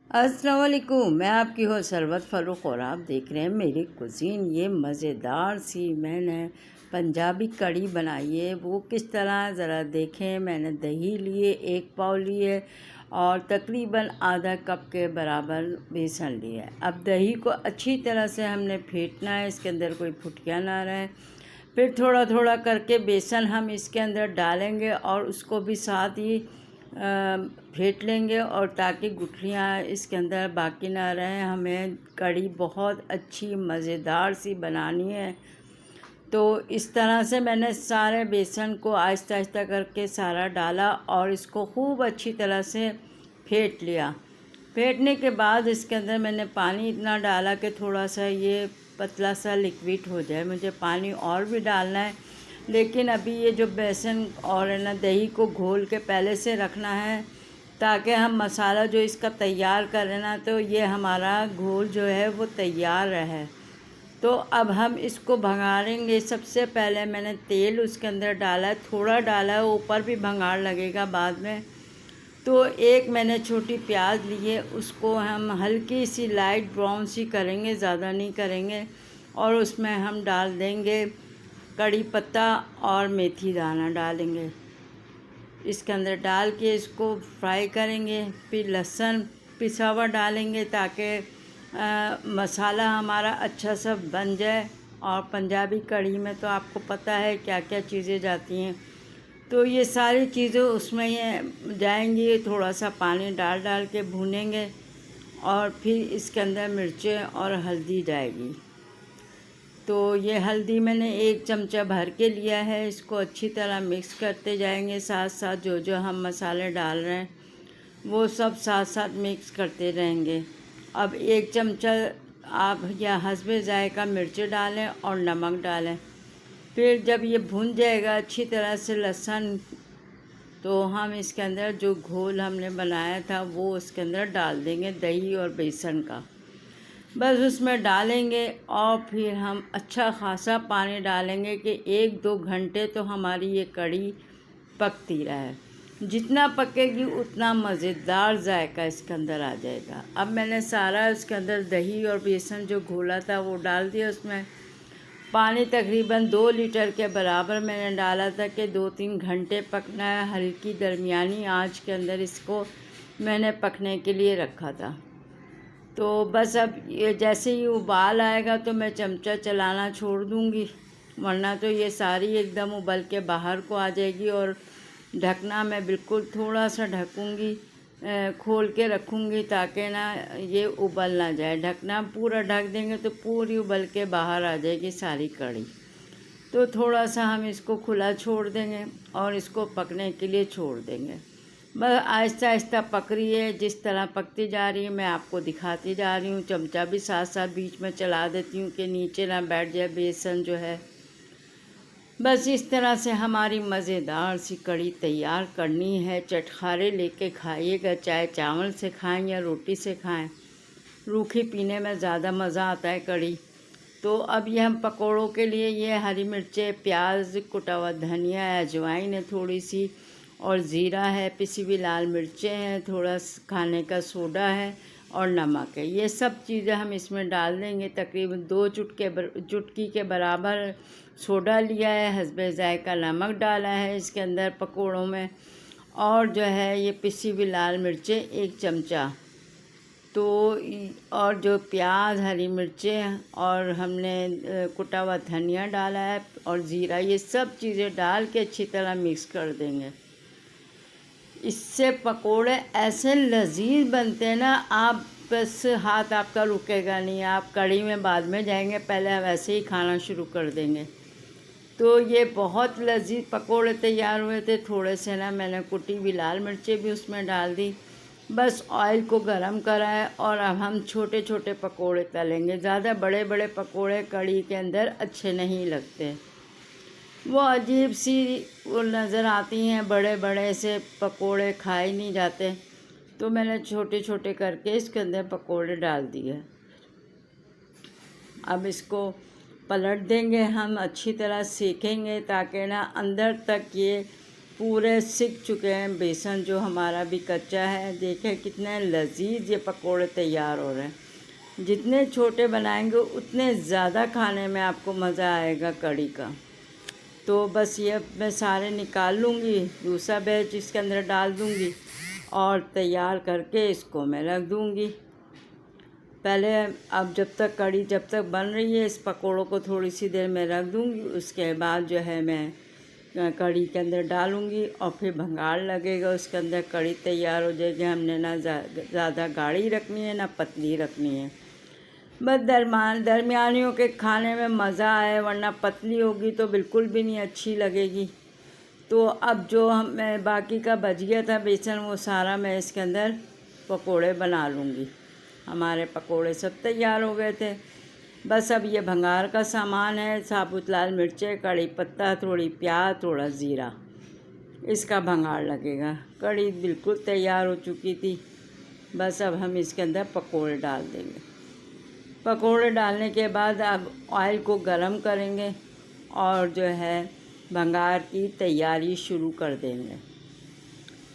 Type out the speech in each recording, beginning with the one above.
अस्सलाम वालेकुम। मैं आपकी हो सरवत फ़ारूक और आप देख रहे हैं मेरी कुज़ीन। ये मज़ेदार सी मैंने पंजाबी कड़ी बनाई है। वो किस तरह ज़रा देखें। मैंने दही लिए 1 पाव लिए और तकरीबन आधा कप के बराबर बेसन लिया है। अब दही को अच्छी तरह से हमने फेंटना है, इसके अंदर कोई फुटकियाँ ना रहे। फिर थोड़ा थोड़ा करके बेसन हम इसके अंदर डालेंगे और उसको भी साथ ही फेंट लेंगे, और ताकि गुठलियाँ इसके अंदर बाकी ना रहें। हमें कड़ी बहुत अच्छी मज़ेदार सी बनानी है। तो इस तरह से मैंने सारे बेसन को आहिस्ता आहिस्ता करके सारा डाला और इसको खूब अच्छी तरह से फेंट लिया। फेंटने के बाद इसके अंदर मैंने पानी इतना डाला कि थोड़ा सा ये पतला सा लिक्विड हो जाए। मुझे पानी और भी डालना है, लेकिन अभी ये जो बेसन और है ना दही को घोल के पहले से रखना है, ताकि हम मसाला जो इसका तैयार करें ना, तो ये हमारा घोल जो है वो तैयार रहे। तो अब हम इसको भंगारेंगे। सबसे पहले मैंने तेल उसके अंदर डाला, थोड़ा डाला है, ऊपर भी भंगार लगेगा बाद में। तो एक मैंने छोटी प्याज ली है, उसको हम हल्की सी लाइट ब्राउन सी करेंगे, ज़्यादा नहीं करेंगे। और उसमें हम डाल देंगे कड़ी पत्ता और मेथी दाना डालेंगे। इसके अंदर डाल के इसको फ्राई करेंगे। फिर लहसुन पिसा हुआ डालेंगे, ताकि मसाला हमारा अच्छा सा बन जाए। और पंजाबी कड़ी में तो आपको पता है क्या क्या चीज़ें जाती हैं, तो ये सारी चीज़ें उसमें ये जाएंगी। थोड़ा सा पानी डाल डाल के भूनेंगे और फिर इसके अंदर मिर्चें और हल्दी जाएगी। तो ये हल्दी मैंने 1 चमचा भर के लिया है। इसको अच्छी तरह मिक्स करते जाएंगे, साथ साथ जो जो हम मसाले डाल रहे हैं वो सब साथ साथ मिक्स करते रहेंगे। अब 1 चमचा आप या हस्बे ज़ायक़ा मिर्च डालें और नमक डालें। फिर जब ये भुन जाएगा अच्छी तरह से लहसुन, तो हम इसके अंदर जो घोल हमने बनाया था वो उसके अंदर डाल देंगे, दही और बेसन का। बस उसमें डालेंगे और फिर हम अच्छा ख़ासा पानी डालेंगे कि 1-2 घंटे तो हमारी ये कड़ी पकती रहे। जितना पकेगी उतना मज़ेदार जायका इसके अंदर आ जाएगा। अब मैंने सारा उसके अंदर दही और बेसन जो घोला था वो डाल दिया। उसमें पानी तकरीबन 2 लीटर के बराबर मैंने डाला था कि 2-3 घंटे पकना है। हल्की दरमियानी आंच के अंदर इसको मैंने पकने के लिए रखा था। तो बस अब ये जैसे ही उबाल आएगा तो मैं चमचा चलाना छोड़ दूँगी, वरना तो ये सारी एकदम उबल के बाहर को आ जाएगी। और ढकना मैं बिल्कुल थोड़ा सा ढकूँगी, खोल के रखूँगी, ताकि ना ये उबल ना जाए। ढकना पूरा ढक देंगे तो पूरी उबल के बाहर आ जाएगी सारी कड़ी। तो थोड़ा सा हम इसको खुला छोड़ देंगे और इसको पकने के लिए छोड़ देंगे। बस आहिस्ता आहिस्ता पक रही है। जिस तरह पकती जा रही है मैं आपको दिखाती जा रही हूँ। चमचा भी साथ साथ बीच में चला देती हूँ कि नीचे ना बैठ जाए बेसन जो है। बस इस तरह से हमारी मज़ेदार सी कड़ी तैयार करनी है। चटखारे लेके खाइएगा, चाहे चावल से खाएं या रोटी से खाएं। रूखी पीने में ज़्यादा मज़ा आता है कड़ी। तो अब ये हम पकोड़ों के लिए ये हरी मिर्चें, प्याज, कुटा हुआ धनिया, अजवाइन है थोड़ी सी, और ज़ीरा है, पिसी हुई लाल मिर्चें हैं, थोड़ा खाने का सोडा है और नमक है। ये सब चीज़ें हम इसमें डाल देंगे। तकरीबन 2 चुटकी के बराबर सोडा लिया है, हस्बे ज़ायक़ा नमक डाला है इसके अंदर पकोड़ों में, और जो है ये पिसी हुई लाल मिर्चें 1 चमचा। तो और जो प्याज, हरी मिर्चें और हमने कुटा हुआ धनिया डाला है और ज़ीरा, ये सब चीज़ें डाल के अच्छी तरह मिक्स कर देंगे। इससे पकोड़े ऐसे लजीज बनते हैं ना, आप बस हाथ आपका रुकेगा नहीं। आप कड़ी में बाद में जाएंगे, पहले हम ऐसे ही खाना शुरू कर देंगे। तो ये बहुत लजीज पकोड़े तैयार हुए थे। थोड़े से ना मैंने कुटी हुई लाल मिर्चें भी उसमें डाल दी। बस ऑयल को गरम करा है और अब हम छोटे छोटे पकोड़े तलेंगे। ज़्यादा बड़े बड़े पकोड़े कड़ी के अंदर अच्छे नहीं लगते, वो अजीब सी वो नज़र आती हैं। बड़े बड़े से पकोड़े खाए नहीं जाते, तो मैंने छोटे छोटे करके इसके अंदर पकोड़े डाल दिए। अब इसको पलट देंगे हम, अच्छी तरह सेकेंगे ताकि ना अंदर तक ये पूरे सिक चुके हैं। बेसन जो हमारा भी कच्चा है। देखें कितने लजीज ये पकोड़े तैयार हो रहे हैं। जितने छोटे बनाएंगे उतने ज़्यादा खाने में आपको मज़ा आएगा कढ़ी का। तो बस ये अब मैं सारे निकाल लूँगी, दूसरा बैच इसके अंदर डाल दूँगी और तैयार करके इसको मैं रख दूँगी। पहले अब जब तक बन रही है, इस पकोड़ों को थोड़ी सी देर में रख दूँगी। उसके बाद जो है मैं कढ़ी के अंदर डालूँगी और फिर भंगार लगेगा, उसके अंदर कढ़ी तैयार हो जाएगी। हमने ना ज़्यादा गाढ़ी रखनी है ना पतली रखनी है, बस दरमियानियों के खाने में मज़ा आए, वरना पतली होगी तो बिल्कुल भी नहीं अच्छी लगेगी। तो अब जो मैं बाकी का बच गया था बेसन, वो सारा मैं इसके अंदर पकोड़े बना लूँगी। हमारे पकोड़े सब तैयार हो गए थे। बस अब ये भंगार का सामान है, साबुत लाल मिर्चें, कड़ी पत्ता, थोड़ी प्याज, थोड़ा ज़ीरा, इसका भंगार लगेगा। कड़ी बिल्कुल तैयार हो चुकी थी। बस अब हम इसके अंदर पकोड़े डाल देंगे। पकोड़े डालने के बाद अब ऑयल को गरम करेंगे और जो है भंगार की तैयारी शुरू कर देंगे।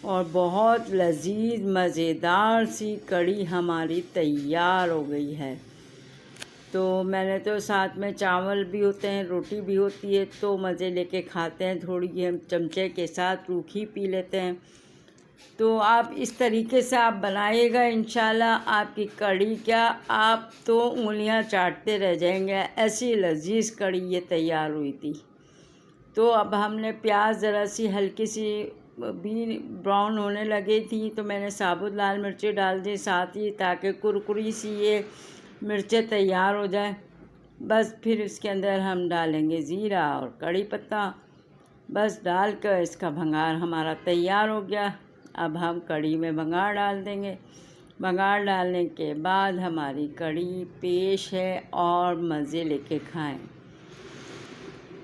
और बहुत लजीज मज़ेदार सी कड़ी हमारी तैयार हो गई है। तो मैंने तो साथ में चावल भी होते हैं, रोटी भी होती है, तो मज़े लेके खाते हैं। थोड़ी हम चमचे के साथ रूखी पी लेते हैं। तो आप इस तरीके से आप बनाइएगा, इंशाल्लाह आपकी कड़ी क्या, आप तो उंगलियां चाटते रह जाएंगे। ऐसी लजीज कड़ी ये तैयार हुई थी। तो अब हमने प्याज ज़रा सी हल्की सी भी ब्राउन होने लगी थी, तो मैंने साबुत लाल मिर्चें डाल दी साथ ही, ताकि कुरकुरी सी ये मिर्चें तैयार हो जाए। बस फिर इसके अंदर हम डालेंगे ज़ीरा और कड़ी पत्ता। बस डालकर इसका भंगार हमारा तैयार हो गया। अब हम कड़ी में भंगार डाल देंगे। भंगार डालने के बाद हमारी कड़ी पेश है और मज़े लेके खाएं।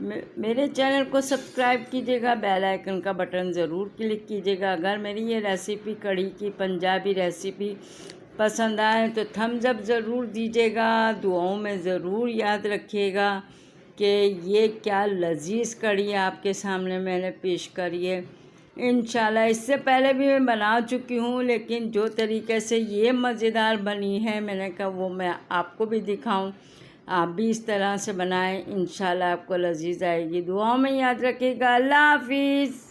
मेरे चैनल को सब्सक्राइब कीजिएगा, बेल आइकन का बटन ज़रूर क्लिक कीजिएगा। अगर मेरी ये रेसिपी कड़ी की पंजाबी रेसिपी पसंद आए तो थम्स अप ज़रूर दीजिएगा। दुआओं में ज़रूर याद रखिएगा कि ये क्या लजीज कड़ी आपके सामने मैंने पेश करी है। इंशाल्लाह इससे पहले भी मैं बना चुकी हूँ, लेकिन जो तरीके से ये मज़ेदार बनी है मैंने कहा वो मैं आपको भी दिखाऊं। आप भी इस तरह से बनाएं, इंशाल्लाह आपको लजीज आएगी। दुआओं में याद रखिएगा। अल्लाह हाफिज़।